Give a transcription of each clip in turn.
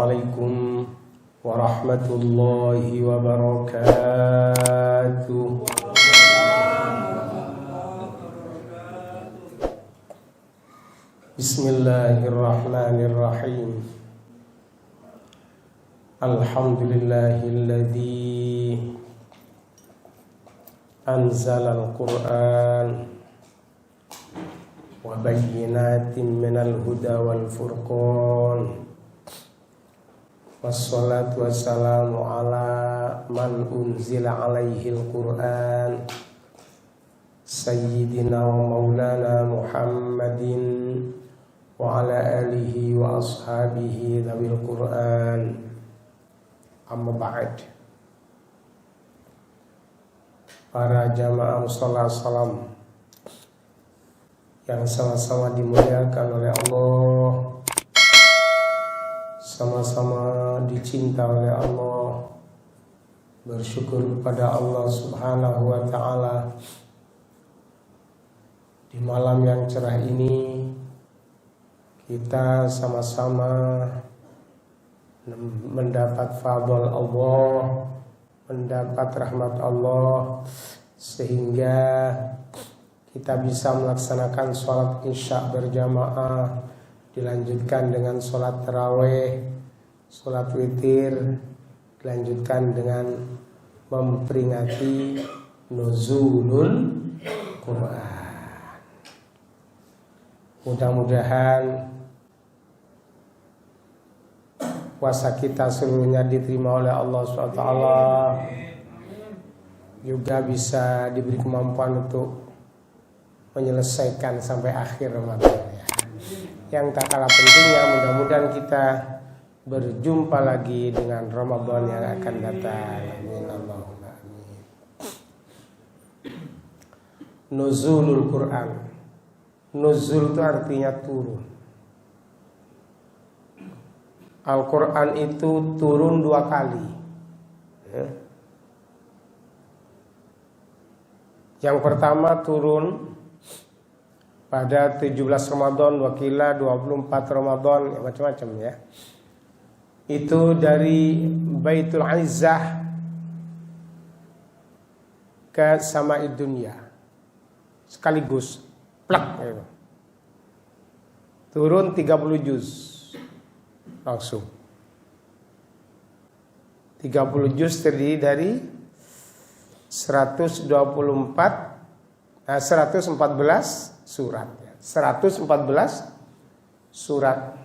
Assalamualaikum warahmatullahi wabarakatuh. Bismillahirrahmanirrahim. Alhamdulillahilladzi anzalal Qur'an wa bayyinatin minal huda wal furqan. Wassalatu wassalamu ala man unzila alaihil Qur'an Sayyidina wa maulana Muhammadin wa ala alihi wa ashabihi dhabil Qur'an. Amma ba'd. Para jamaah musalla salam yang sama-sama dimuliakan oleh Allah, sama-sama dicinta oleh Allah, bersyukur kepada Allah Subhanahu wa ta'ala. Di malam yang cerah ini kita sama-sama mendapat fadl Allah, mendapat rahmat Allah, sehingga kita bisa melaksanakan sholat isya berjamaah, dilanjutkan dengan sholat tarawih, sholat witir, dilanjutkan dengan memperingati nuzulul Quran. Mudah-mudahan puasa kita seluruhnya diterima oleh Allah SWT, juga bisa diberi kemampuan untuk menyelesaikan sampai akhir Ramadan ya. Yang tak kalah pentingnya, mudah-mudahan kita berjumpa lagi dengan Ramadan yang akan datang. Amin Allahumma amin. Nuzulul Quran. Nuzul itu artinya turun. Al-Quran itu turun 2 kali ya. Yang pertama turun pada 17 Ramadan, wakila 24 Ramadan, macam-macam ya. Itu dari Baitul Izzah ke Sama'id Dunya sekaligus plak gitu. Turun 30 juz langsung. 30 juz terdiri dari 114 surat ya. 114 surat.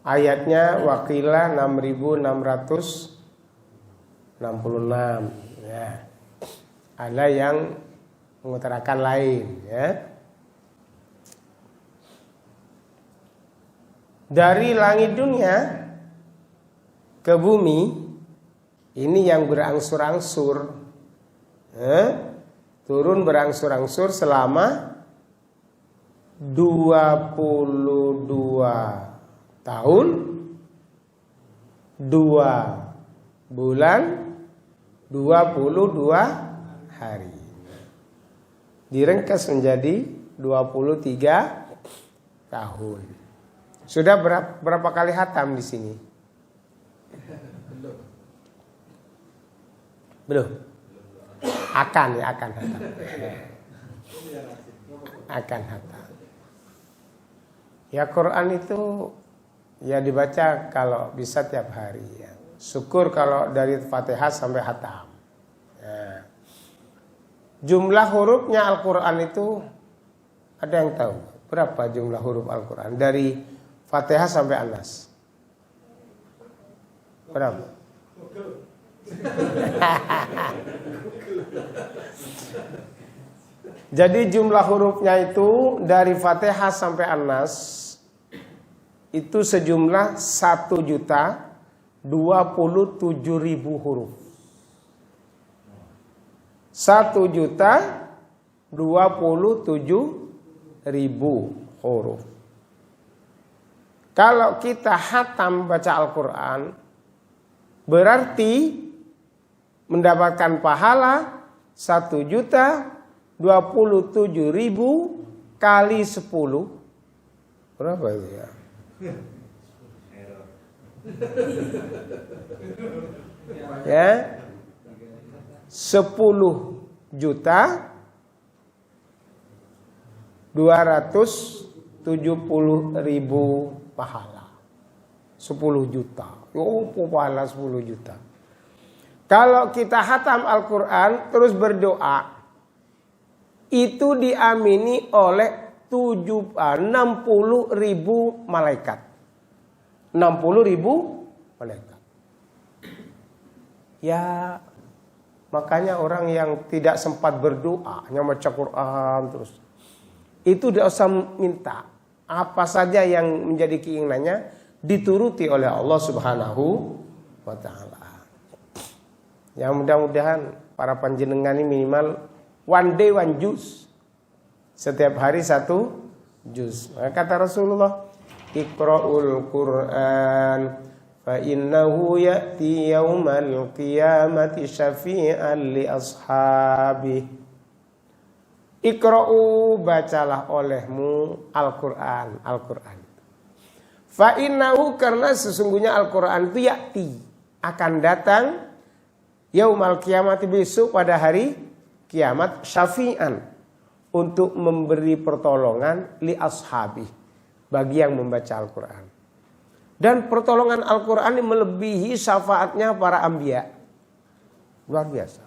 Ayatnya wakila 6666 ya. Ada yang mengutarakan lain ya. Dari langit dunia ke bumi ini yang berangsur-angsur turun berangsur-angsur selama 22 tahun 2 bulan 22 hari. Diringkas menjadi 23 tahun. Sudah berapa kali hatam di sini? Belum. Akan hatam. Akan hatam. Ya Quran itu ya dibaca kalau bisa tiap hari ya. Syukur kalau dari Fatihah sampai hatam. Ya. Jumlah hurufnya Al-Quran itu ada yang tahu berapa jumlah huruf Al-Quran dari Fatihah sampai An-Nas? Berapa? Jadi jumlah hurufnya itu dari Fatihah sampai An-Nas itu sejumlah 1.027.000 huruf. 1.027.000 huruf. Kalau kita hatam baca Al-Quran, berarti mendapatkan pahala 1.027.000 kali 10. Berapa itu ya? Ya. 10 juta 270.000 pahala. 10 juta. Oh, pahala 10 juta. Kalau kita hatam Al-Quran terus berdoa, itu diamini oleh 60.000 malaikat. 60.000 malaikat. Ya, makanya orang yang tidak sempat berdoa, hanya baca Quran terus, itu tidak usah minta. Apa saja yang menjadi keinginannya dituruti oleh Allah Subhanahu wa ta'ala. Ya, mudah-mudahan para panjenengan ini minimal one day one juz. Setiap hari 1 juz. Kata Rasulullah, Iqra'ul Qur'an fa innahu ya'ti yaumal qiyamati syafi'an li ashabi. Iqra'u, bacalah olehmu Al-Qur'an, Al-Qur'an. Fa innahu, karena sesungguhnya Al-Qur'an itu ya'ti, akan datang yaumal qiyamati, besok pada hari kiamat, syafi'an, untuk memberi pertolongan li ashabi, bagi yang membaca Al-Qur'an. Dan pertolongan Al-Quran ini melebihi syafaatnya para anbiya. Luar biasa.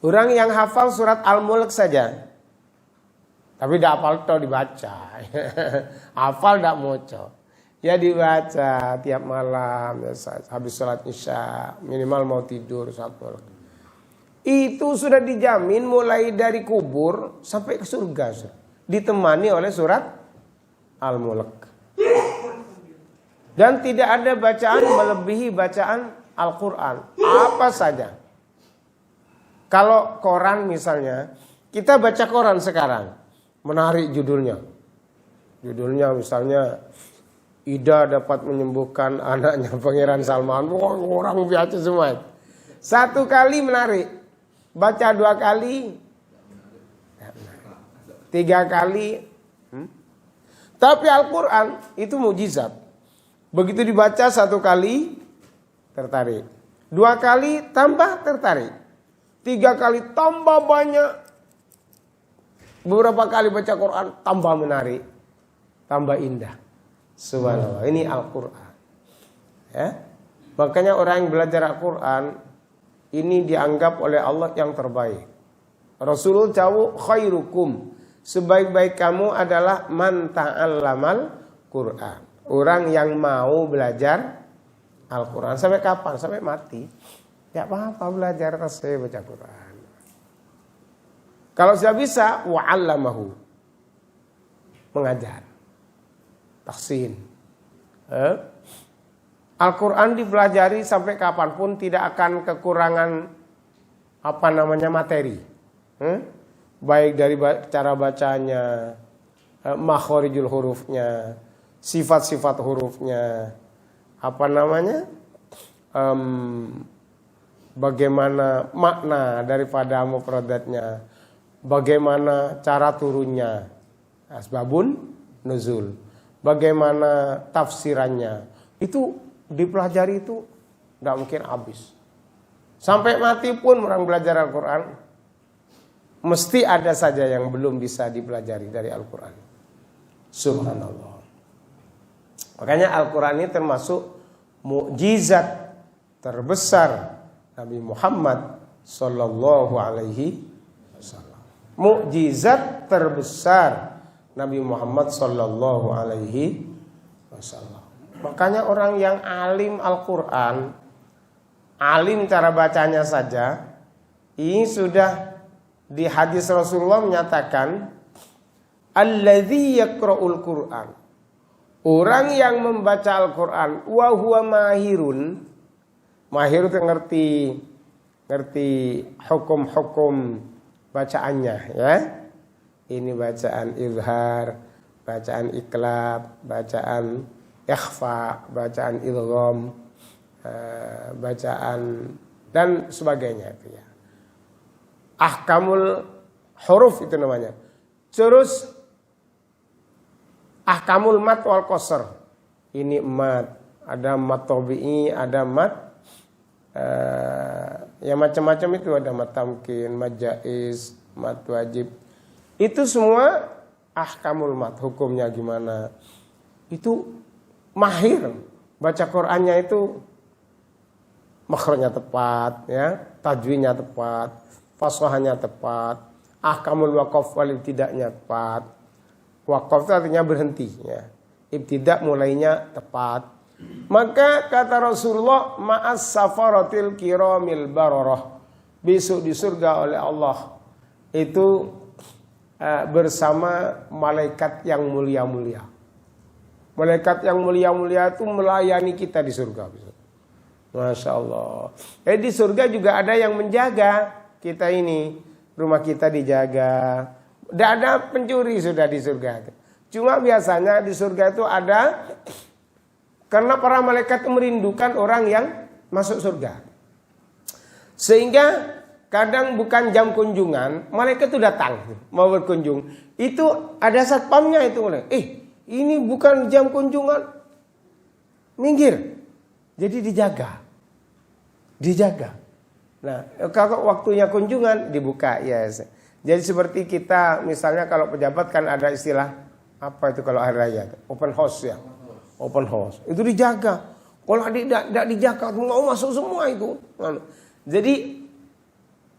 Orang yang hafal surat Al-Mulk saja, tapi tidak hafal itu dibaca. Hafal tidak moco. Ya dibaca tiap malam, ya, habis sholat isya, minimal mau tidur surat Mulk. Itu sudah dijamin mulai dari kubur sampai ke surga. Ditemani oleh surat Al-Mulk. Dan tidak ada bacaan melebihi bacaan Al-Quran. Apa saja. Kalau koran misalnya, kita baca koran sekarang, menarik judulnya. Judulnya misalnya, Ida dapat menyembuhkan anaknya Pangeran Salman. Wah, orang baca semua. 1 kali menarik. Baca 2 kali. 3 kali. Tapi Al-Quran itu mukjizat. Begitu dibaca 1 kali, tertarik. 2 kali, tambah tertarik. 3 kali, tambah banyak. Beberapa kali baca Quran, tambah menarik. Tambah indah. Subhanallah, ini Al-Quran. Ya? Makanya orang yang belajar Al-Quran, ini dianggap oleh Allah yang terbaik. Rasulullah jawab, khairukum, sebaik-baik kamu adalah man ta'allamal Quran. Orang yang mau belajar Al-Quran. Sampai kapan? Sampai mati. Ya apa-apa belajar saya baca Quran. Kalau sudah bisa, wa'allamahu, mengajar. Tahsin. Al-Quran dipelajari sampai kapanpun tidak akan kekurangan materi. Baik dari cara bacanya, makhorijul hurufnya, sifat-sifat hurufnya, bagaimana makna daripada mufradatnya, bagaimana cara turunnya, asbabun nuzul, bagaimana tafsirannya, itu dipelajari, itu tidak mungkin habis. Sampai mati pun orang belajar Al-Quran, mesti ada saja yang belum bisa dipelajari dari Al-Quran. Subhanallah. Makanya Al-Quran ini termasuk mukjizat terbesar Nabi Muhammad Sallallahu Alaihi Wasallam. Mukjizat terbesar Nabi Muhammad Sallallahu Alaihi Wasallam. Makanya orang yang alim Al-Quran, alim cara bacanya saja, ini sudah di hadis Rasulullah menyatakan, alladzi yaqra'ul Qur'an, orang yang membaca Al-Quran, wa huwa mahirun. Mahir itu ngerti hukum-hukum bacaannya, ya. Ini bacaan izhar, bacaan iqlab, bacaan ikhfa, bacaan idgham, bacaan dan sebagainya itu ya. Ahkamul huruf itu namanya. Terus ahkamul mat wal qasr. ini mat, ada mat tabi'i, ada mat ya macam-macam itu, ada mat tamkin, mat jaiz, mat wajib. Itu semua ahkamul mat, hukumnya gimana. Itu mahir baca Qur'annya itu makhrajnya tepat ya, tajwidnya tepat, fashahanya tepat, ahkamul waqaf wal ibtida'nya tepat. Waqaf itu artinya berhenti ya. Ibtidak mulainya tepat. Maka kata Rasulullah, ma'as safaratil kiramil bararah, besok di surga oleh Allah itu bersama malaikat yang mulia-mulia. Malaikat yang mulia-mulia itu melayani kita di surga. Masya Allah. Di surga juga ada yang menjaga kita ini. Rumah kita dijaga. Tidak ada pencuri sudah di surga. Cuma biasanya di surga itu ada, karena para malaikat merindukan orang yang masuk surga. Sehingga kadang bukan jam kunjungan, malaikat itu datang mau berkunjung. Itu ada satpamnya itu. Ini bukan jam kunjungan, minggir. Jadi dijaga. Nah, kalau waktunya kunjungan dibuka ya. Jadi seperti kita misalnya kalau pejabat kan ada istilah apa itu kalau hari raya, open house ya. Open house itu dijaga. Kalau tidak dijaga mau masuk semua itu. Jadi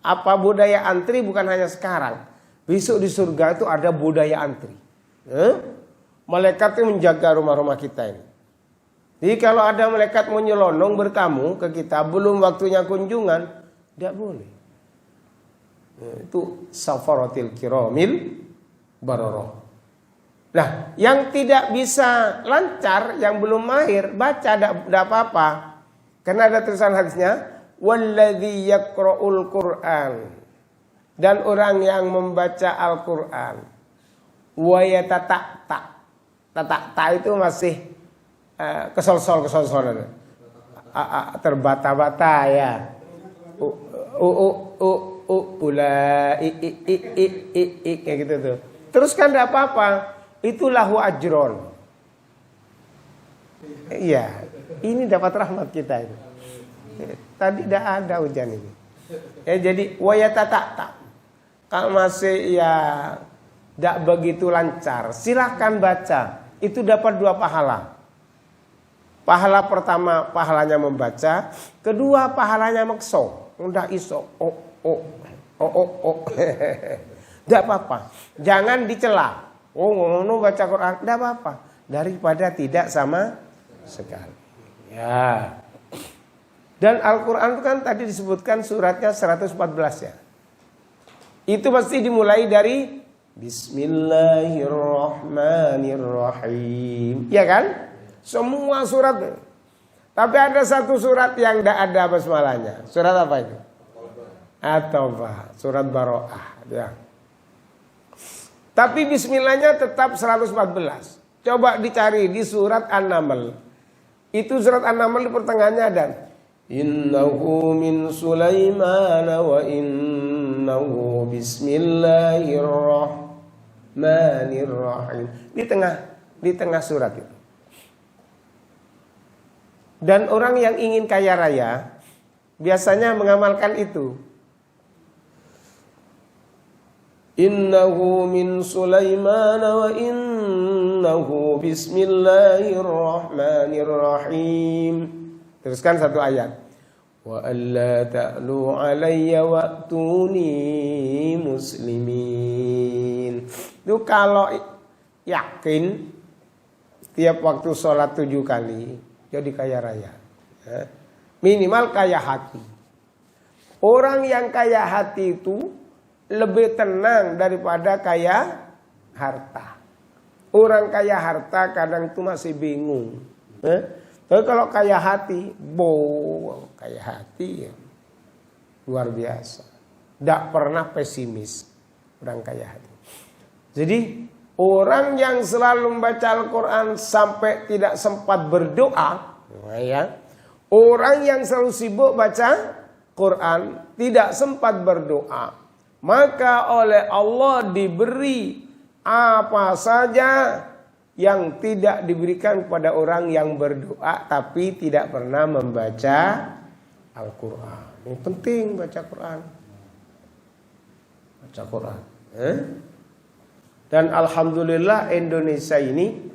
apa budaya antri bukan hanya sekarang. Besok di surga itu ada budaya antri. Malaikat itu menjaga rumah-rumah kita ini. Jadi kalau ada malaikat mau nyelonong bertamu ke kita belum waktunya kunjungan, tidak boleh. Itu safaratil kiramil bararah. Nah, yang tidak bisa lancar, yang belum mahir baca tidak apa-apa. Karena ada tulisan hadisnya, walladzi yaqra'ul Qur'an, dan orang yang membaca Al-Qur'an wa yatata. Tata itu masih kesol-sol terbata-bata ya. Kayak gitu tuh. Terus kan enggak apa-apa. Itu lahu ajron. Iya, ini dapat rahmat kita itu. Tadi tidak ada hujan ini. Ya jadi wayatata. Kalau masih ya tidak begitu lancar, silakan baca. Itu dapat 2 pahala. Pahala pertama pahalanya membaca, kedua pahalanya makso. Udah iso. Tidak apa-apa. Jangan dicela. Ngono baca Quran tidak apa-apa. Daripada tidak sama sekali. Ya. Dan Al-Quran itu kan tadi disebutkan suratnya 114 ya. Itu pasti dimulai dari Bismillahirrahmanirrahim. Ya kan? Semua surat. Tapi ada satu surat yang tidak ada basmalahnya. Surat apa itu? At-Taubah. Surat Baro'ah. Ya. Tapi bismillahnya tetap 114. Coba dicari di surat An-Naml. Itu surat An-Naml di pertengahannya ada. Innahu min Sulaiman wa innahu bismillahirrahmanirrahim. Di tengah surat itu. Dan orang yang ingin kaya raya biasanya mengamalkan itu. Innahu min Sulaiman wa innahu bismillahirrahmanirrahim. Teruskan satu ayat. Wa alla ta'lu alayya wa'tuni muslimin. Itu kalau yakin tiap waktu sholat 7 kali jadi kaya raya. Minimal kaya hati. Orang yang kaya hati itu lebih tenang daripada kaya harta. Orang kaya harta kadang itu masih bingung. Tapi kalau kaya hati, kaya hati ya, luar biasa. Tidak pernah pesimis orang kaya hati. Jadi orang yang selalu membaca Al-Quran sampai tidak sempat berdoa, ya. Orang yang selalu sibuk baca Quran tidak sempat berdoa, maka oleh Allah diberi apa saja yang tidak diberikan kepada orang yang berdoa tapi tidak pernah membaca Al-Quran. Ini penting baca Quran. Baca Quran. Dan alhamdulillah Indonesia ini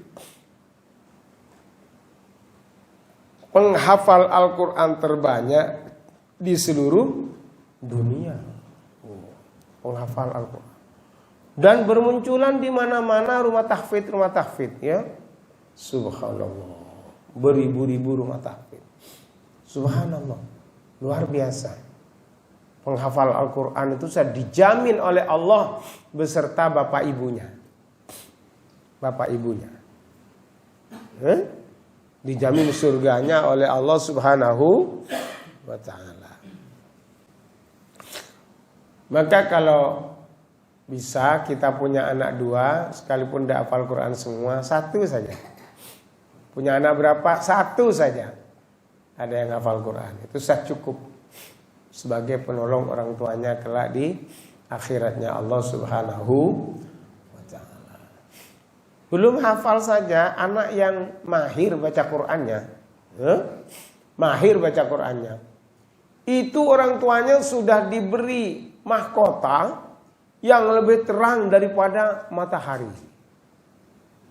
penghafal Al-Quran terbanyak di seluruh dunia. Penghafal Al-Quran. Dan bermunculan di mana-mana rumah tahfidz ya. Subhanallah. Beribu-ribu rumah tahfidz. Subhanallah. Luar biasa. Penghafal Al-Quran itu sudah dijamin oleh Allah beserta bapak ibunya. Bapak ibunya. Dijamin surganya oleh Allah Subhanahu wa ta'ala. Maka kalau bisa kita punya anak 2, sekalipun tidak hafal Quran semua, 1 saja. Punya anak berapa? 1 saja. Ada yang hafal Quran. Itu sudah cukup sebagai penolong orang tuanya kelak di akhiratnya Allah Subhanahu wa ta'ala. Belum hafal saja, anak yang mahir baca Qurannya, mahir baca Qurannya, itu orang tuanya sudah diberi mahkota yang lebih terang daripada matahari.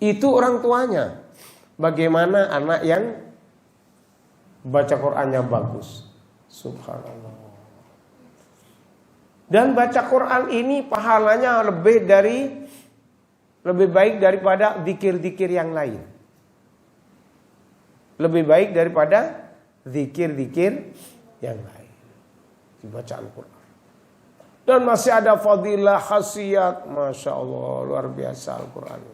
Itu orang tuanya. Bagaimana anak yang baca Qurannya bagus. Subhanallah. Dan baca Quran ini pahalanya lebih baik daripada zikir-zikir yang lain. Lebih baik daripada zikir-zikir yang lain. Dibaca Al-Quran. Dan masih ada fadilah khasiat. Masya Allah, luar biasa Al-Quran.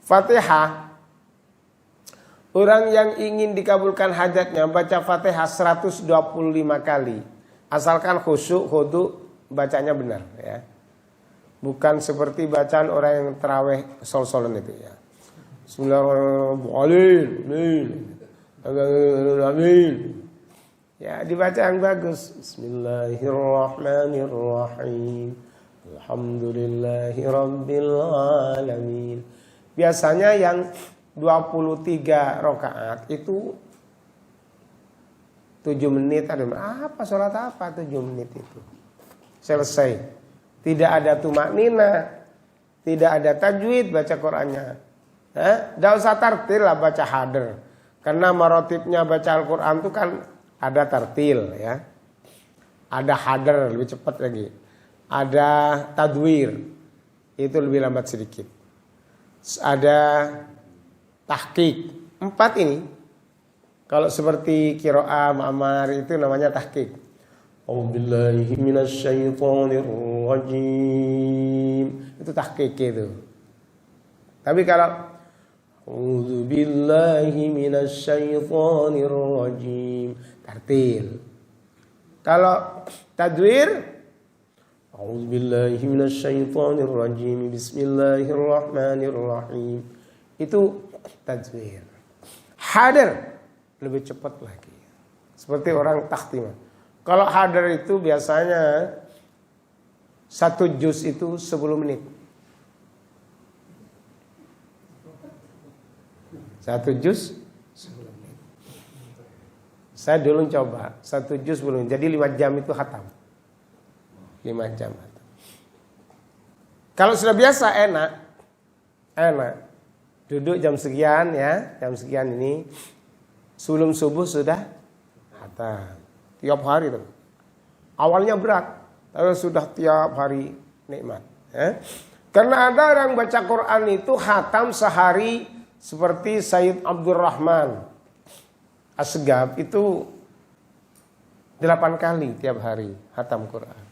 Fatihah. Orang yang ingin dikabulkan hajatnya baca Fatihah 125 kali. Asalkan khusyuk, khudu, bacanya benar ya. Bukan seperti bacaan orang yang terawih sol-solan itu ya. Bismillahirrahmanirrahim. Ya, dibaca yang bagus. Bismillahirrahmanirrahim. Alhamdulillahirabbil alamin. Biasanya yang 23 rakaat itu 7 menit ada. Apa salat apa 7 menit itu? Selesai. Tidak ada tumak nina, tidak ada tajwid baca Qur'annya. Tidak usah tartil lah baca hadir. Karena marotibnya baca Al-Quran itu kan ada tartil ya. Ada hadir lebih cepat lagi. Ada tadwir. Itu lebih lambat sedikit. Ada tahqiq. 4 ini. Kalau seperti qiraah Ma'mar itu namanya tahqiq. A'udzubillahi minasyaitonirrajim. Itu tahqiq itu. Tapi kalau A'udzubillahi minasyaitonirrajim, tartil. Kalau tadwir, A'udzubillahi minasyaitonirrajim, bismillahirrahmanirrahim. Itu tadwir. Hadir lebih cepat lagi. Seperti orang takhtimah. Kalau hadir itu biasanya 1 juz itu 10 menit. 1 juz 10 menit. Saya dulu coba 1 juz 10 menit. Jadi 5 jam itu khatam. 5 jam khatam. Kalau sudah biasa enak. Duduk jam sekian ya, jam sekian ini sebelum subuh sudah khatam. Tiap hari tuh. Awalnya berat, tapi sudah tiap hari nikmat. Ya. Karena ada orang baca Quran itu khatam sehari. Seperti Sayyid Abdurrahman Asgab itu 8 kali tiap hari khatam Quran.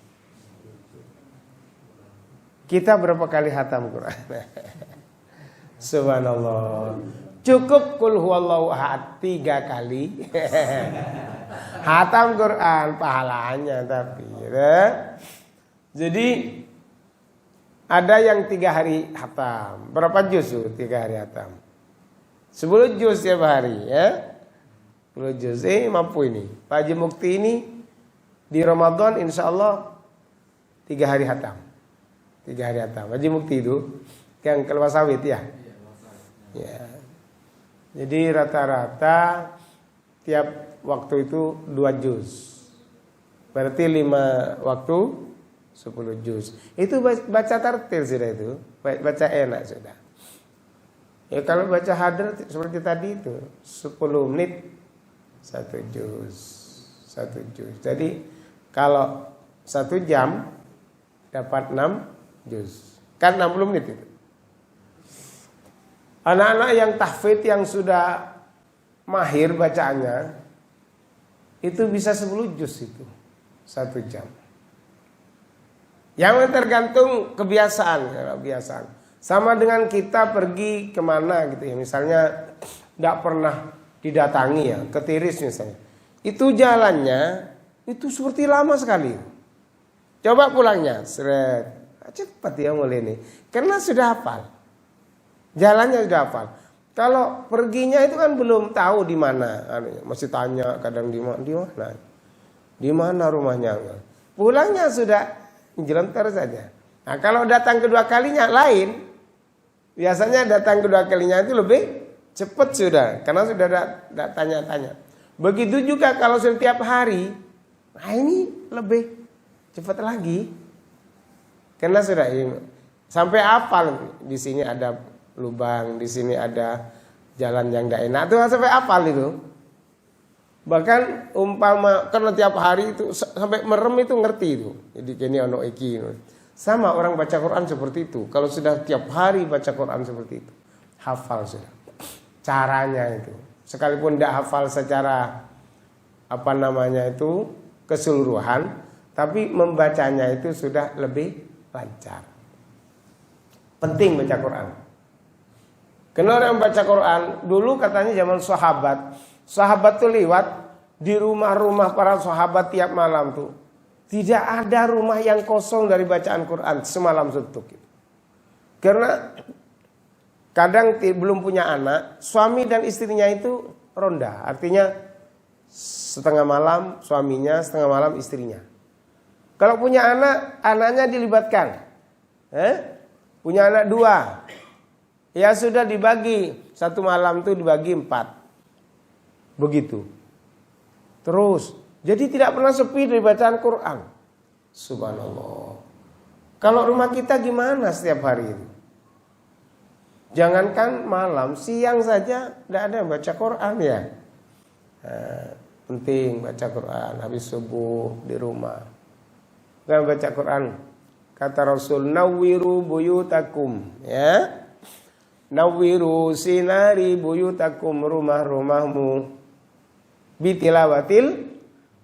Kita berapa kali khatam Quran? Subhanallah. Cukup kul huwallahu ahad 3 kali. Khatam Quran pahalanya tapi ya. Jadi ada yang 3 hari khatam. Berapa juz 3 hari khatam? 10 juz tiap hari ya. 10 juz mampu ini. Pak Haji Mukti ini di Ramadan insya Allah 3 hari khatam. 3 hari khatam. Haji Mukti itu yang keluar sawit ya. Ya. Jadi rata-rata tiap waktu itu 2 juz. Berarti 5 waktu 10 juz. Itu baca tartil sudah itu. Baca enak sudah. Ya kalau baca hadar seperti tadi itu 10 menit 1 juz. 1 juz. Jadi kalau 1 jam dapat 6 juz. Kan 60 menit itu. Anak-anak yang tahfidz yang sudah mahir bacaannya itu bisa 10 juz itu 1 jam. Yang tergantung kebiasaan. Sama dengan kita pergi kemana gitu ya. Misalnya tidak pernah didatangi ya, ke Tiris misalnya. Itu jalannya itu seperti lama sekali. Coba pulangnya, seret. Cepat ya mulai ini. Karena sudah hafal. Jalannya sudah hafal. Kalau perginya itu kan belum tahu di mana. Masih tanya kadang di mana. Di mana rumahnya. Pulangnya sudah jelentar saja. Nah, kalau datang kedua kalinya lain. Biasanya datang kedua kalinya itu lebih cepat sudah. Karena sudah ada tanya-tanya. Begitu juga kalau setiap hari. Nah ini lebih cepat lagi. Karena sudah sampai hafal. Di sini ada lubang, di sini ada jalan yang tidak enak. Itu sampai hafal itu. Bahkan umpama karena tiap hari itu sampai merem itu ngerti itu. Jadi kini ono iki. Sama orang baca Quran seperti itu. Kalau sudah tiap hari baca Quran seperti itu, hafal sudah. Caranya itu. Sekalipun tidak hafal secara keseluruhan, tapi membacanya itu sudah lebih lancar. Penting baca Quran. Karena orang baca Quran dulu katanya zaman sahabat tuh lewat di rumah-rumah para sahabat tiap malam tuh. Tidak ada rumah yang kosong dari bacaan Quran semalam suntuk. Karena kadang belum punya anak, suami dan istrinya itu ronda. Artinya setengah malam suaminya, setengah malam istrinya. Kalau punya anak, anaknya dilibatkan. Punya anak 2. Ya sudah dibagi. Satu malam itu dibagi 4. Begitu. Terus. Jadi tidak pernah sepi dari bacaan Quran. Subhanallah. Kalau rumah kita gimana setiap hari itu? Jangankan malam, siang saja tidak ada yang baca Quran ya. Penting baca Quran habis subuh di rumah. Kan baca Quran. Kata Rasul, nawwiru buyutakum, ya. Nawwiru sinari buyutakum, rumah-rumahmu bitilawatil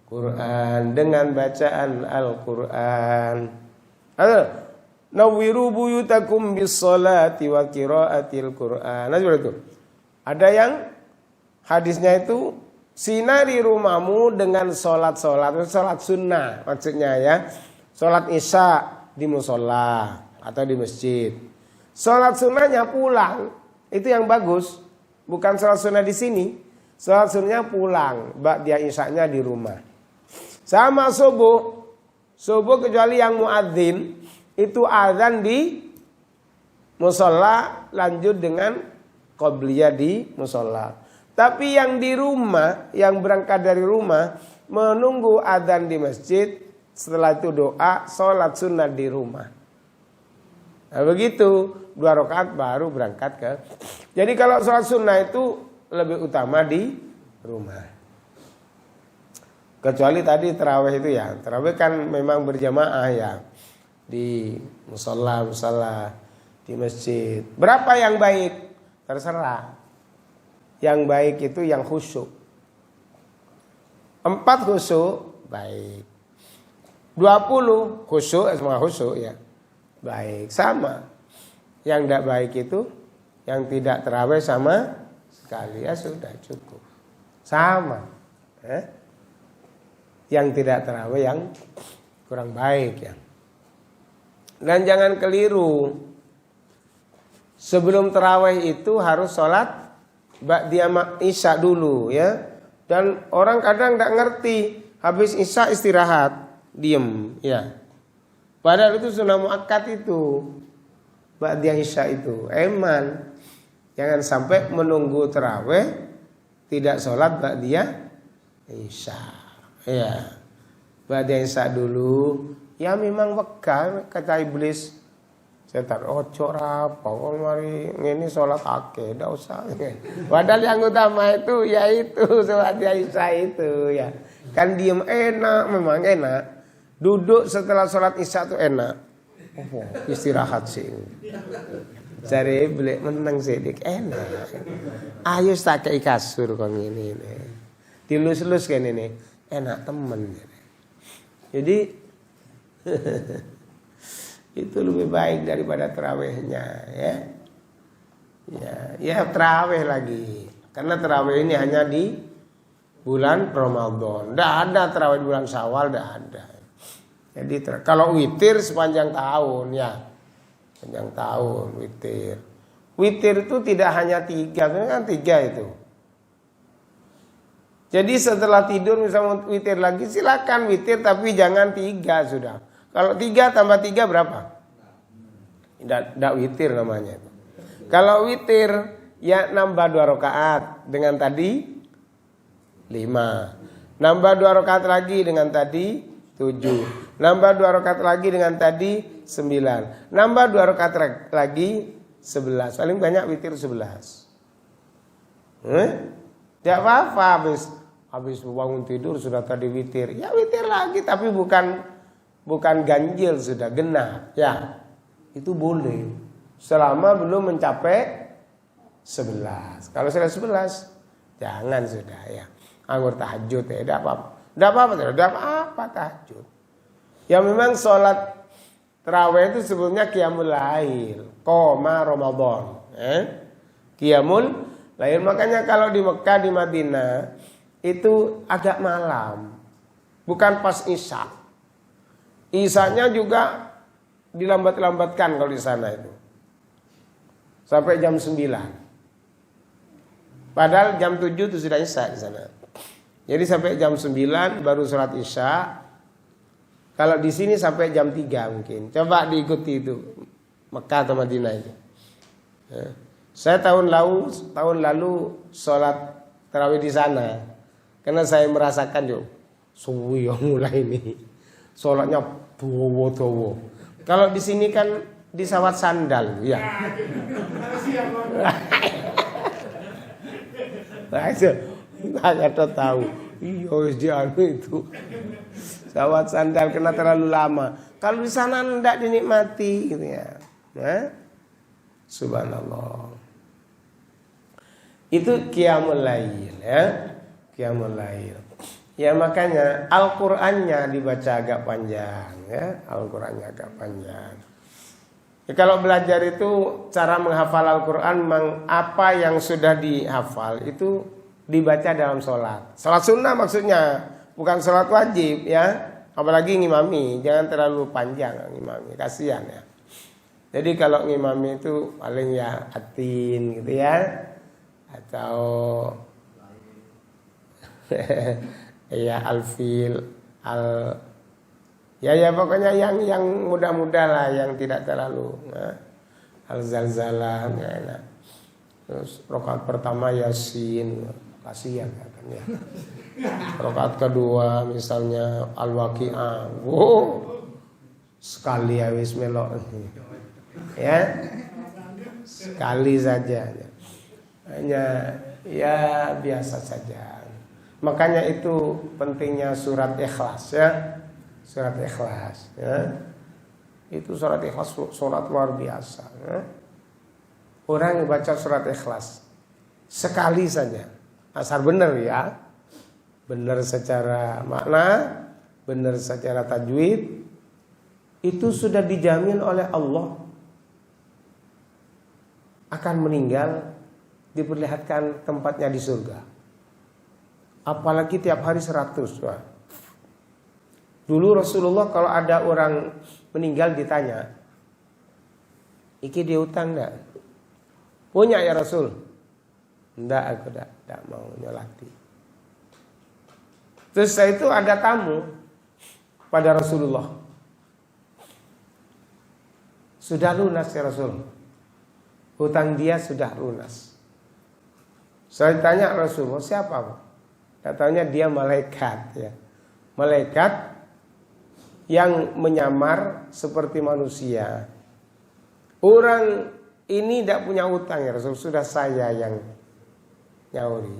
Quran, dengan bacaan Al-Quran. Nawwiru buyutakum bis-sholati wa qiraatil Quran. Nah, seperti itu. Ada yang hadisnya itu sinari rumahmu dengan sholat sunnah maksudnya ya. Sholat isya di musola atau di masjid. Sholat sunnahnya pulang. Itu yang bagus. Bukan sholat sunnah di sini. Sholat sunnahnya pulang. Dia isyanya di rumah. Sama subuh kecuali yang muadzin itu azan di musola lanjut dengan qobliyah di musola. Tapi yang di rumah, yang berangkat dari rumah menunggu azan di masjid, setelah itu doa, sholat sunnah di rumah. Nah begitu 2 rakaat baru berangkat ke. Jadi kalau sholat sunnah itu lebih utama di rumah. Kecuali tadi tarawih itu ya. Tarawih kan memang berjamaah ya. Di musola, di masjid. Berapa yang baik? Terserah. Yang baik itu yang khusyuk. 4 khusyuk, baik. 20 khusyuk, semua khusyuk ya. Baik, sama. Yang tidak baik itu yang tidak tarawih sama sekali, ya sudah cukup. Sama. Yang tidak tarawih yang kurang baik ya. Dan jangan keliru. Sebelum tarawih itu harus sholat ba'diyah isya dulu ya. Dan orang kadang tidak ngerti, habis isya istirahat, diem ya. Padahal itu sunnah muakkad itu. Ba'diyah isya itu. Eman. Jangan sampai menunggu tarawih tidak sholat ba'diyah isya. Ya. Ba'diyah isya dulu. Ya memang bekal kata iblis. Setan ojo rapo wong mari ngene salat akeh ndak usah. Padahal yang utama itu yaitu salat isya itu ya. Kan diem enak, memang enak. Duduk setelah salat isya itu enak. Istirahat sih. Cari beli menang sedik enak. Ayo tak kei kasur kon ngene. Dilus-lus kan ini. Enak temen. Jadi itu lebih baik daripada tarawihnya ya. Ya tarawih lagi. Karena tarawih ini hanya di bulan Ramadan. Enggak ada tarawih di bulan Syawal, enggak ada. Jadi kalau witir sepanjang tahun ya. Sepanjang tahun witir. Witir itu tidak hanya 3, kan 3 itu. Jadi setelah tidur misalnya witir lagi silakan witir tapi jangan 3 sudah. Kalau 3 tambah 3 berapa? Tidak witir namanya itu. Kalau witir ya nambah 2 rakaat dengan tadi 5. Nambah 2 rakaat lagi dengan tadi 7. Nambah 2 rakaat lagi dengan tadi 9. Nambah 2 rakaat lagi 11. Paling banyak witir 11. Tidak apa-apa habis bangun tidur sudah tadi witir. Ya witir lagi tapi bukan ganjil sudah genap. Ya. Itu boleh. Selama belum mencapai 11. Kalau sudah 11 jangan sudah ya. Anggur tahajud ya tidak apa-apa. Tidak apa-apa tahajud. Ya memang sholat tarawih itu sebelumnya qiyamul lail, qoma Ramadan, qiyamul lail. Makanya kalau di Mekah di Madinah itu agak malam, bukan pas isya. Isyanya juga dilambat-lambatkan kalau di sana itu sampai jam 9. Padahal jam 7 itu sudah isya di sana. Jadi sampai jam 9 baru sholat isya. Kalau di sini sampai jam 3 mungkin. Coba diikuti itu Mekah atau Madinah itu. Saya tahun lalu sholat tarawih di sana. Karena saya merasakan yuk subuh yang mulai ini sholatnya bowo-bowo. Kalau di sini kan disawat sandal ya. Saya tahu. Iya itu. Sawat sandal kena terlalu lama. Kalau di sana tidak dinikmati gitu ya. Subhanallah. Itu qiyamul lail ya. Qiyamul lail. Ya makanya Al-Qur'annya dibaca agak panjang ya. Al-Qur'annya agak panjang. Ya, kalau belajar itu cara menghafal Al-Qur'an apa yang sudah dihafal itu dibaca dalam sholat. Sholat sunnah maksudnya. Bukan sholat wajib ya. Apalagi ngimami. Jangan terlalu panjang ngimami. Kasihan ya. Jadi kalau ngimami itu paling ya atin gitu ya. Atau ya alfil ya pokoknya yang mudah-mudah lah. Yang tidak terlalu al-zalzalah ya, enak. Terus rakaat pertama Yasin. Kasihan kan ya. Rakaat kedua misalnya Al-Waqi'ah. Sekali habis melok. Ya. Sekali saja. Hanya ya biasa saja. Makanya itu pentingnya surat Ikhlas ya. Surat Ikhlas ya. Itu surat Ikhlas surat luar biasa ya. Orang yang baca surat Ikhlas sekali saja. Asal benar ya. Benar secara makna, benar secara tajwid, itu sudah dijamin oleh Allah akan meninggal, diperlihatkan tempatnya di surga. Apalagi tiap hari 100. Wah. Dulu Rasulullah kalau ada orang meninggal ditanya, iki dia utang enggak? Punya ya Rasul? Enggak, aku enggak mau nyolati. Terus setelah itu ada tamu pada Rasulullah. Sudah lunas ya Rasul. hutang dia sudah lunas. Saya tanya Rasulullah, siapa? Katanya dia malaikat ya. Malaikat yang menyamar seperti manusia. Orang ini tidak punya hutang ya Rasul, sudah saya yang nyauri.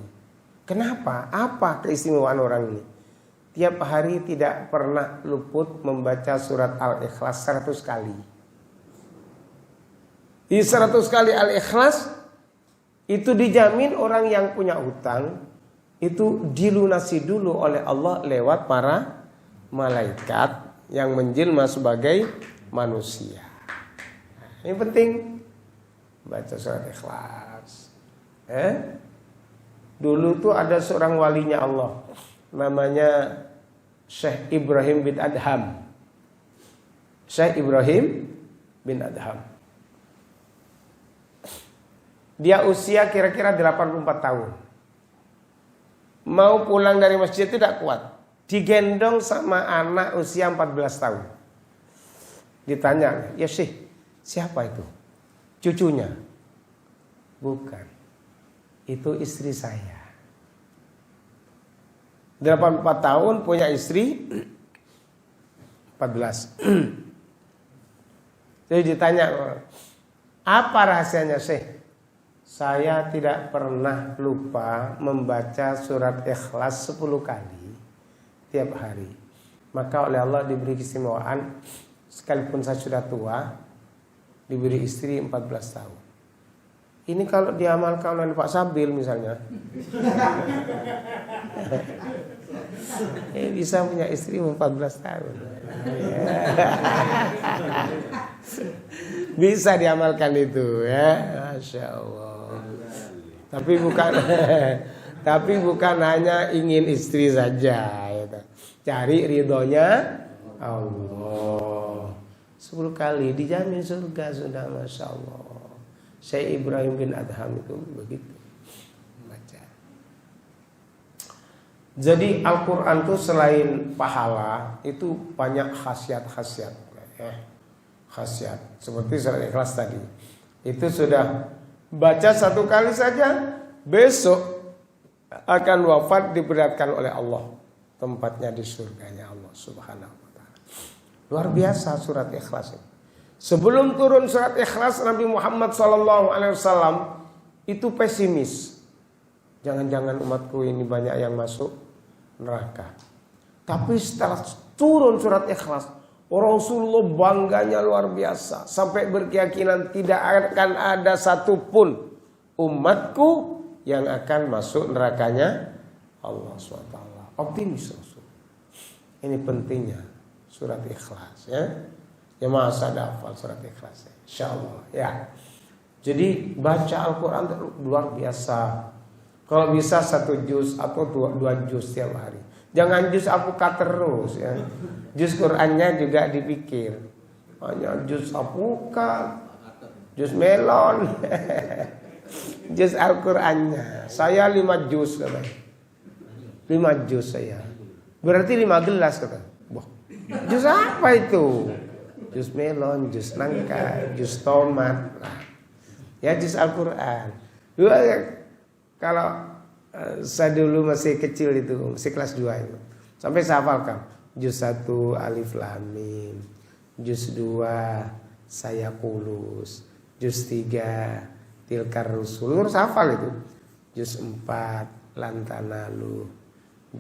Kenapa? Apa keistimewaan orang ini? Tiap hari tidak pernah luput membaca surat Al-Ikhlas 100 kali. Di 100 kali Al-Ikhlas itu dijamin orang yang punya hutang itu dilunasi dulu oleh Allah lewat para malaikat yang menjelma sebagai manusia. Ini penting baca surat Ikhlas. Dulu tuh ada seorang walinya Allah namanya Syekh Ibrahim bin Adham. Syekh Ibrahim bin Adham. Dia usia kira-kira 84 tahun. Mau pulang dari masjid tidak kuat. Digendong sama anak usia 14 tahun. Ditanya, ya Syekh, siapa itu? Cucunya? Bukan. Itu istri saya. 84 tahun punya istri 14. Jadi ditanya, apa rahasianya Syekh? Saya tidak pernah lupa membaca surat Ikhlas 10 kali tiap hari. Maka oleh Allah diberi keistimewaan, sekalipun saya sudah tua, diberi istri 14 tahun. Ini kalau diamalkan oleh Pak Sabil misalnya, bisa punya istri 14 tahun. Bisa diamalkan itu ya, Masya Allah. Tapi bukan hanya ingin istri saja, gitu. Cari ridhonya Allah. 10 kali dijamin surga sudah, Masya Allah. Syekh Ibrahim bin Adham itu begitu baca. Jadi Al-Quran itu selain pahala itu banyak khasiat-khasiat khasiat. Seperti surat Ikhlas tadi, itu sudah baca 1 kali saja, besok akan wafat diberatkan oleh Allah, tempatnya di surganya Allah Subhanahu wa ta'ala. Luar biasa surat Ikhlas ini. Sebelum turun surat Ikhlas, Nabi Muhammad SAW itu pesimis. Jangan-jangan umatku ini banyak yang masuk neraka. Tapi setelah turun surat Ikhlas, Rasulullah bangganya luar biasa. Sampai berkeyakinan tidak akan ada satupun umatku yang akan masuk nerakanya Allah SWT. Optimis Rasul. Ini pentingnya surat Ikhlas ya. Ya masa ada hafal surat Ikhlas, insyaallah ya. Jadi baca Al-Quran luar biasa. Kalau bisa 1 juz atau 2 juz tiap hari. Jangan juz apukat terus ya. Juz Qurannya juga dipikir. Hanya juz apukat, juz melon, juz Al-Qurannya. Saya 5 juz katanya. 5 juz saya. Berarti 5 gelas katanya. Wah, juz apa itu? Jus melon, jus nangka, jus tomat, ya jus Al-Quran. Kalau saya dulu masih kecil itu, masih kelas 2 itu, sampai saya hafalkan jus 1 Alif Lam Mim, jus 2 Saya Kulus, jus 3 Tilkar Rusul, terus hafal itu, jus 4 Lantanalu,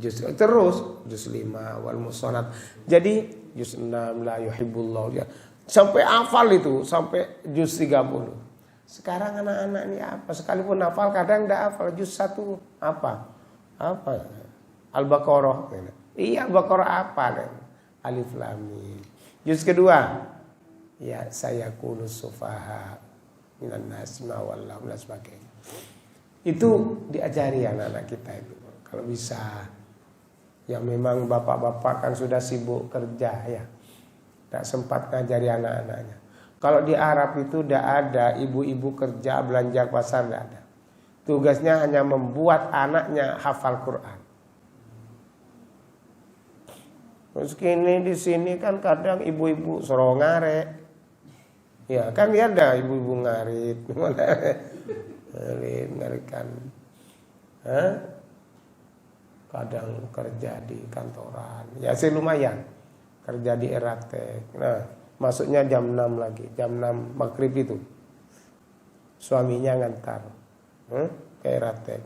jus terus jus 5 Wal Musonat. Jadi juz 6 la yuhibbullah ya. Sampai hafal itu, sampai juz 30. Sekarang anak-anak ini apa? Sekalipun hafal kadang enggak hafal juz 1 apa? Apa? Al-Baqarah. Iya, Al-Baqarah apa? Alif Lam Mim. Juz kedua, ya saya kulus sufaha minan nas ma wallahu dan sebagainya. Itu diajari anak-anak kita itu. Kalau bisa. Yang memang bapak-bapak kan sudah sibuk kerja ya, tak sempat ngajari anak-anaknya. Kalau di Arab itu tidak ada ibu-ibu kerja belanja pasar, tidak ada. Tugasnya hanya membuat anaknya hafal Quran. Terus kini di sini kan kadang ibu-ibu sorongare, Ya kan dia ada ibu-ibu ngarit, ngaritkan. Kadang kerja di kantoran. Ya sih lumayan. Kerja di Eratek. Nah, masuknya jam 6 lagi, jam 6 maghrib itu. Suaminya ngantar ke Eratek.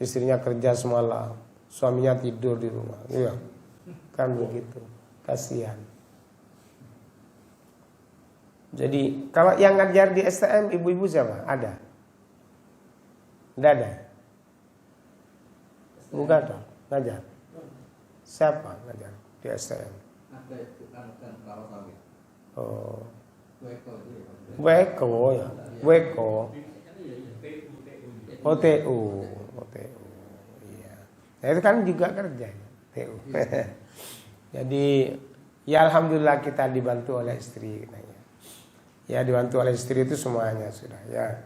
Istrinya kerja semalam, suaminya tidur di rumah. Iya. Kan begitu. Kasihan. Jadi kalau yang ngajar di STM ibu-ibu siapa? Ada? Tidak ada? Bukan dong, ngajar. Siapa ngajar di STM? Ada itu kan kalau sawit. Oh, Weko ya, Weko. OTU, iya. Nah, itu kan juga kerja, TU. Jadi, ya alhamdulillah kita dibantu oleh istri. Ya dibantu oleh istri itu semuanya sudah ya.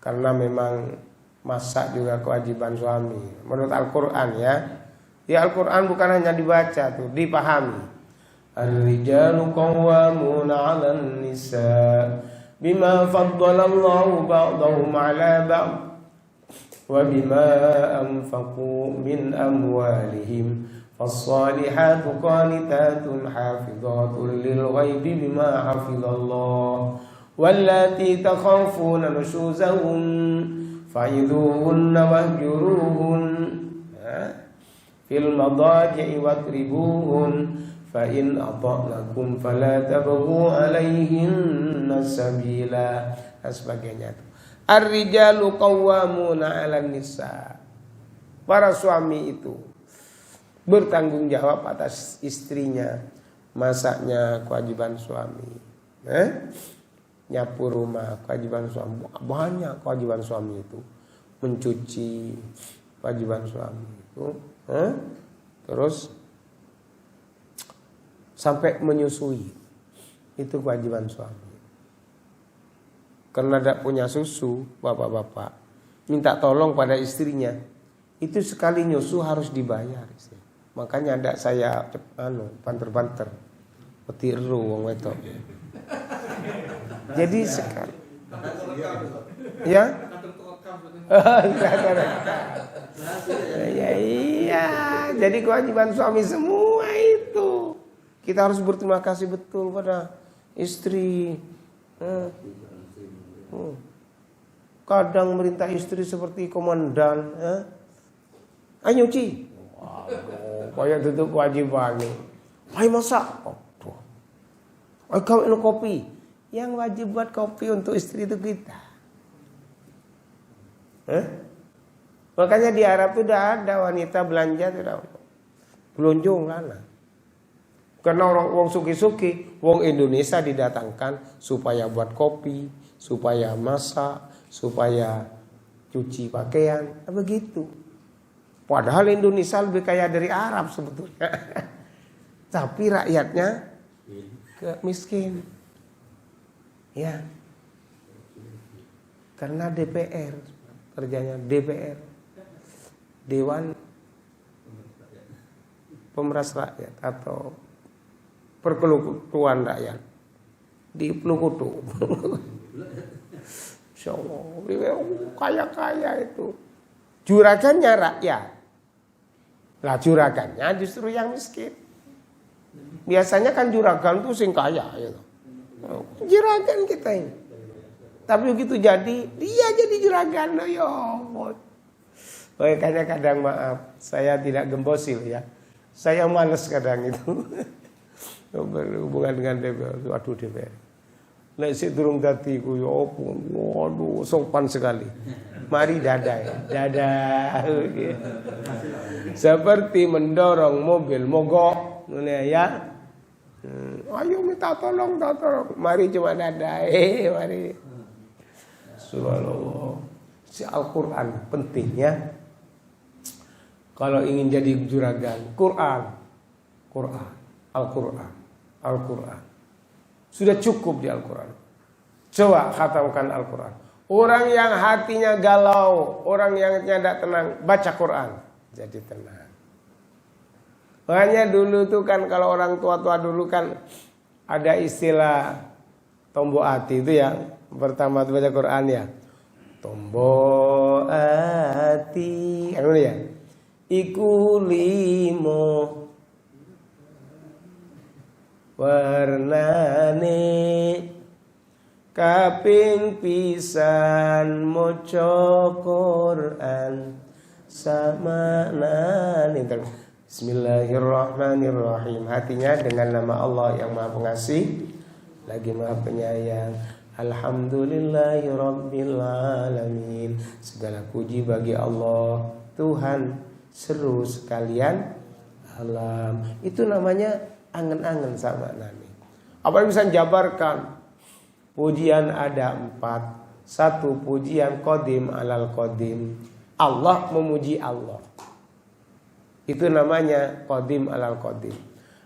Karena memang masak juga kewajiban suami. Menurut Al-Quran ya. Ya Al-Quran bukan hanya dibaca tuh, dipahami. Ar-rijalu qawwamuna 'alan nisa bima faddalallahu ba'dahum 'ala ba'd wa bima anfaqu min amwalihim. Fas-salihatu qanitatun hafizatun lil ghaibi bima hafizallah. Wallati takhafuna nushuzahum fa'idhuhunna wahjuruhun fil madaji'i wadribuhun fa in ata'nakum fala tabghu 'alaihinna sabila dan sebagainya. Ar-rijalu qawwamuna 'alan nisa. Para suami itu bertanggung jawab atas istrinya, masaknya kewajiban suami, nyapu rumah kewajiban suami, banyak kewajiban suami itu, mencuci kewajiban suami itu, terus sampai menyusui itu kewajiban suami. Karena tidak punya susu, bapak-bapak minta tolong pada istrinya, itu sekali nyusu harus dibayar. Makanya ada saya banter-banter petiru wong wedok. Jadi sekarang ya iya, jadi kewajiban suami semua itu. Kita harus berterima kasih betul pada istri. Kadang merintah istri seperti komandan. Ayo nyuci. Kayak itu kewajiban nih. Ayo masak. Ayo kawin kopi. Yang wajib buat kopi untuk istri itu kita. Makanya di Arab itu tidak ada wanita belanja tidak. Belunjung lana. Karena orang suki-suki, wong Indonesia didatangkan supaya buat kopi, supaya masak, supaya cuci pakaian, begitu. Padahal Indonesia lebih kaya dari Arab sebetulnya. Tapi rakyatnya miskin. Ya. Karena DPR, kerjanya DPR. Dewan Pemeras Rakyat atau Perkelikuan Rakyat. Di Plukutu. Insyaallah, kaya-kaya itu. Juragannya rakyat. Lah juragannya justru yang miskin. Biasanya kan juragan tuh sing kaya gitu. Juragan kita ini. Tapi begitu jadi, dia jadi juragan. Ya Allah. Makanya kadang maaf, saya tidak gembosil ya. Saya malas kadang itu. Berhubungan dengan DPR. Waduh DPR. Nek sik durung dadi ku ya opo. Waduh, sopan sekali. Mari dadah. Dadah. Seperti mendorong mobil mogok. Ya. Ayo minta tolong. Mari cuma dadah. Mari. Subhanallah. Si Al-Quran penting ya. Kalau ingin jadi juragan, Al-Quran. Sudah cukup di Al-Quran. Coba khatamkan Al-Quran. Orang yang hatinya galau, orang yang tidak tenang, baca Quran, jadi tenang. Makanya dulu tuh kan kalau orang tua-tua dulu kan ada istilah Tombo ati itu ya pertama baca Quran ya. Tombo ati, anu ya. Iku limo warnane kaping pisan maca Quran samanane. Bismillahirrahmanirrahim. Hatinya dengan nama Allah yang Maha Pengasih lagi Maha Penyayang. Alhamdulillahirabbil alamin. Segala puji bagi Allah, Tuhan seru sekalian alam. Itu namanya angen-angen sama Nabi. Apa yang bisa jabarkan? Pujian ada 4. 1 pujian qadim alal qadim. Allah memuji Allah. Itu namanya qadim alal qadim.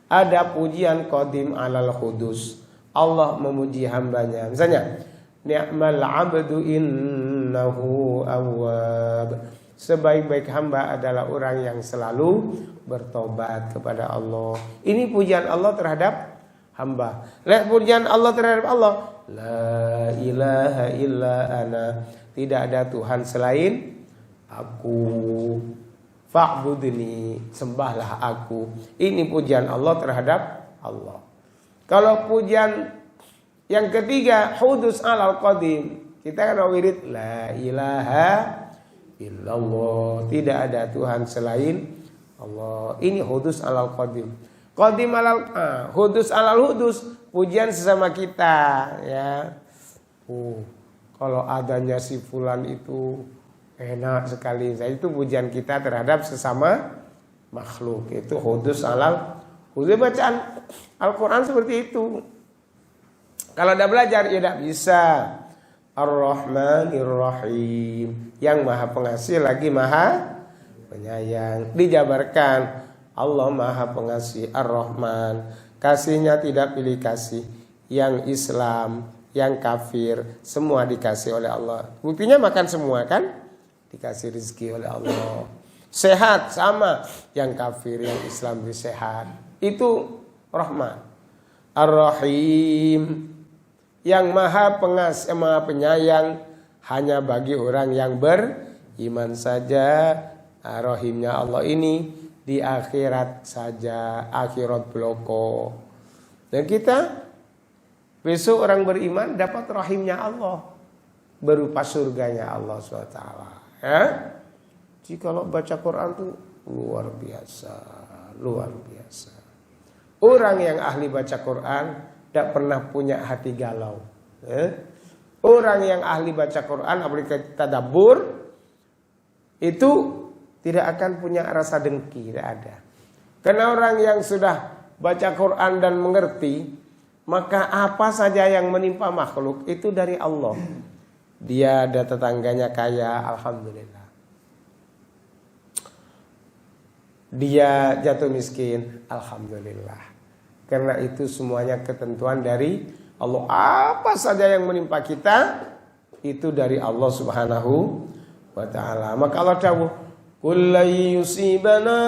Ada pujian qadim alal khudus. Allah memuji hambanya. Misalnya, ni'mal 'abdu innahu awwab. Sebaik-baik hamba adalah orang yang selalu bertobat kepada Allah. Ini pujian Allah terhadap hamba. Lihat pujian Allah terhadap Allah. La ilaha illa ana. Tidak ada Tuhan selain aku. Fa'budni, sembahlah aku. Ini pujian Allah terhadap Allah. Kalau pujian yang ketiga, hudus alal qadim. Kita kan wirid la ilaha illallah. Tidak ada Tuhan selain Allah. Ini hudus alal qadim. Qadim alal hudus alal hudus, pujian sesama kita ya. Kalau adanya si fulan itu enak sekali. Itu pujian kita terhadap sesama makhluk. Itu hudus alal hudus. Bacaan Al-Quran seperti itu. Kalau udah belajar ya tidak bisa. Ar-Rahmanir-Rahim, yang Maha Pengasih lagi Maha Penyayang. Dijabarkan Allah Maha Pengasih Ar-Rahman. Kasihnya tidak pilih kasih. Yang Islam, yang kafir, semua dikasih oleh Allah. Buktinya makan semua kan? Dikasih rezeki oleh Allah. Sehat sama, yang kafir, yang Islam sehat. Itu Rahman. Ar-Rahim, yang Maha Pengasih, Maha Penyayang hanya bagi orang yang beriman saja. Rahimnya Allah ini di akhirat saja, akhirat bloko. Dan kita besok orang beriman dapat rahimnya Allah berupa surganya Allah SWT. Ya? Jikalau baca Quran tuh luar biasa, luar biasa. Orang yang ahli baca Quran tidak pernah punya hati galau. Orang yang ahli baca Quran, apalagi tadabbur, itu tidak akan punya rasa dengki, tidak ada. Karena orang yang sudah baca Quran dan mengerti, maka apa saja yang menimpa makhluk itu dari Allah. Dia ada tetangganya kaya, alhamdulillah. Dia jatuh miskin, alhamdulillah. Karena itu semuanya ketentuan dari Allah. Apa saja yang menimpa kita itu dari Allah Subhanahu wa ta'ala. Maka Allah dawuh, "Qul la yusibana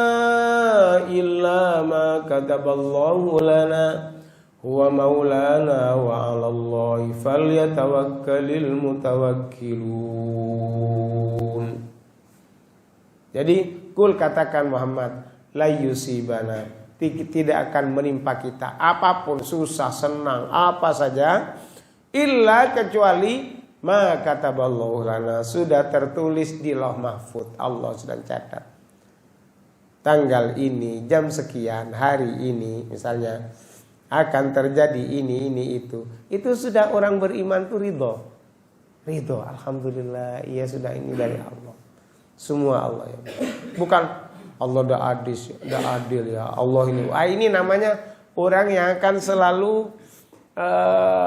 illa ma kataballahu lana huwa maulana wa 'alallahi falyatawakkalul mutawakkilun." Jadi, kul katakan Muhammad, la yusibana, tidak akan menimpa kita apapun, susah, senang, apa saja, illa kecuali ma kataballahu lana, sudah tertulis di Lauh Mahfuz. Allah sudah catat tanggal ini, jam sekian, hari ini misalnya akan terjadi ini itu sudah orang beriman tuh ridho, alhamdulillah, iya sudah ini dari Allah, semua Allah ya. Bukan Allah dah adil ya Allah ini. Ini namanya orang yang akan selalu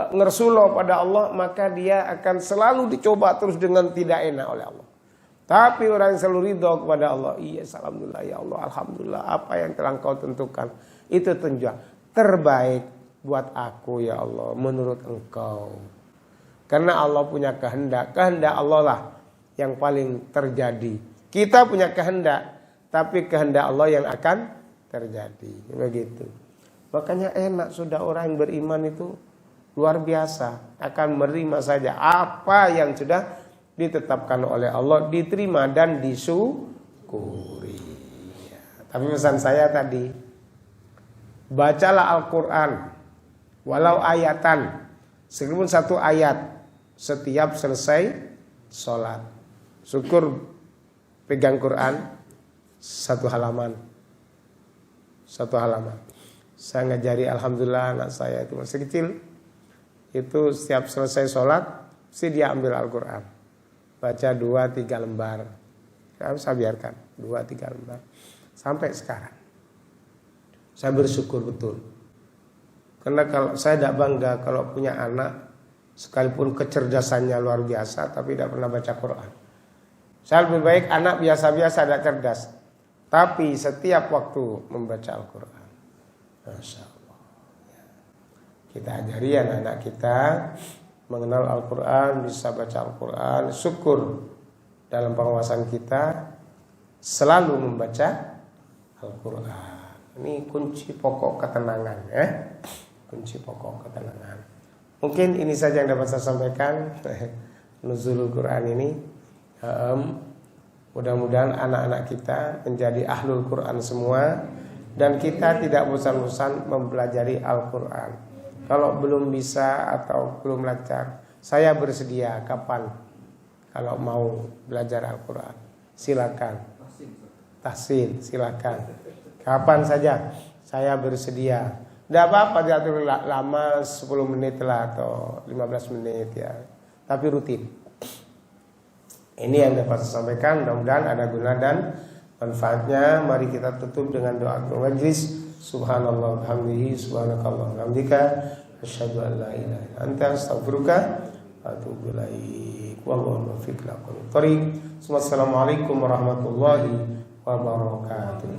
ngersulo pada Allah, maka dia akan selalu dicoba terus dengan tidak enak oleh Allah. Tapi orang yang selalu ridho kepada Allah, iya alhamdulillah ya Allah, alhamdulillah apa yang telah Engkau tentukan itu terbaik buat aku ya Allah menurut Engkau. Karena Allah punya kehendak Allah lah yang paling terjadi. Kita punya kehendak, tapi kehendak Allah yang akan terjadi. Begitu. Makanya enak sudah orang yang beriman itu luar biasa, akan menerima saja apa yang sudah ditetapkan oleh Allah, diterima dan disyukuri. Ya. Tapi pesan saya tadi, bacalah Al-Quran walau ayatan, sekalipun satu ayat setiap selesai sholat. Syukur pegang Quran satu halaman. Saya ngajari, alhamdulillah anak saya itu masih kecil, itu setiap selesai sholat mesti dia ambil Al-Quran, baca 2-3 lembar. Saya biarkan 2-3 lembar sampai sekarang. Saya bersyukur betul, karena kalau saya tidak bangga kalau punya anak sekalipun kecerdasannya luar biasa tapi tidak pernah baca Quran. Saya lebih baik anak biasa-biasa tidak cerdas, tapi setiap waktu membaca Al-Quran. Masya Allah. Kita ajari anak-anak kita mengenal Al-Quran, bisa baca Al-Quran. Syukur dalam pengawasan kita selalu membaca Al-Quran. Ini kunci pokok ketenangan, ya. Kunci pokok ketenangan. Mungkin ini saja yang dapat saya sampaikan. Nuzulul Quran ini. Mudah-mudahan anak-anak kita menjadi ahlul Quran semua, dan kita tidak bosan-bosan mempelajari Al-Quran. Kalau belum bisa atau belum lancar, saya bersedia kapan kalau mau belajar Al-Quran. Silakan. Tahsin, silakan. Kapan saja saya bersedia. Tidak apa-apa diatur lama, 10 menit lah atau 15 menit ya. Tapi rutin. Ini yang dapat saya sampaikan, mudah-mudahan ada guna dan manfaatnya. Mari kita tutup dengan doa majlis. Subhanallah bihamdihi, subhanakallah bihamdika, asyhadu an la ilaha illa anta, astaghfiruka wa atubu ilaik. Wallahu muwaffiq ila aqwamit thoriq. Assalamualaikum warahmatullahi wabarakatuh.